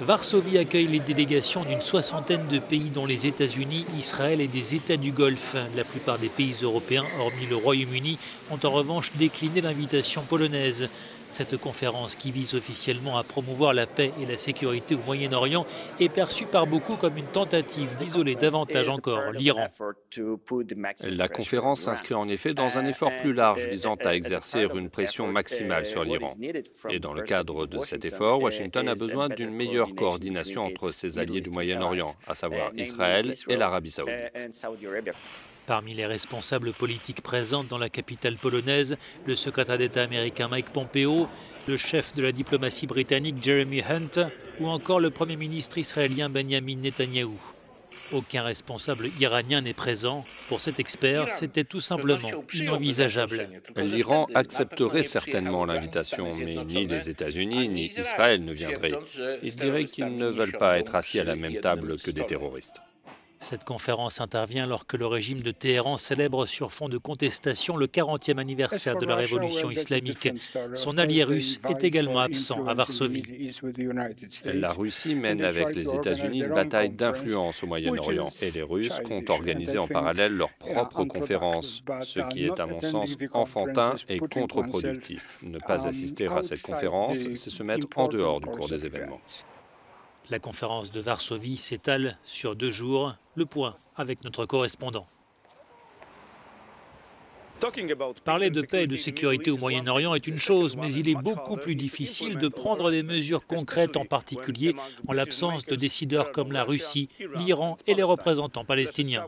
Varsovie accueille les délégations d'une soixantaine de pays dont les États-Unis, Israël et des États du Golfe. La plupart des pays européens, hormis le Royaume-Uni, ont en revanche décliné l'invitation polonaise. Cette conférence, qui vise officiellement à promouvoir la paix et la sécurité au Moyen-Orient, est perçue par beaucoup comme une tentative d'isoler davantage encore l'Iran. La conférence s'inscrit en effet dans un effort plus large visant à exercer une pression maximale sur l'Iran. Et dans le cadre de cet effort, Washington a besoin d'une meilleure coordination entre ses alliés du Moyen-Orient, à savoir Israël et l'Arabie saoudite. Parmi les responsables politiques présents dans la capitale polonaise, le secrétaire d'État américain Mike Pompeo, le chef de la diplomatie britannique Jeremy Hunt ou encore le Premier ministre israélien Benjamin Netanyahou. Aucun responsable iranien n'est présent. Pour cet expert, c'était tout simplement inenvisageable. L'Iran accepterait certainement l'invitation, mais ni les États-Unis ni Israël ne viendraient. Ils diraient qu'ils ne veulent pas être assis à la même table que des terroristes. Cette conférence intervient alors que le régime de Téhéran célèbre sur fond de contestation le 40e anniversaire de la révolution islamique. Son allié russe est également absent à Varsovie. La Russie mène avec les États-Unis une bataille d'influence au Moyen-Orient et les Russes comptent organiser en parallèle leur propre conférence, ce qui est à mon sens enfantin et contre-productif. Ne pas assister à cette conférence, c'est se mettre en dehors du cours des événements. La conférence de Varsovie s'étale sur 2 jours. Le point avec notre correspondant. Parler de paix et de sécurité au Moyen-Orient est une chose, mais il est beaucoup plus difficile de prendre des mesures concrètes, en particulier en l'absence de décideurs comme la Russie, l'Iran et les représentants palestiniens.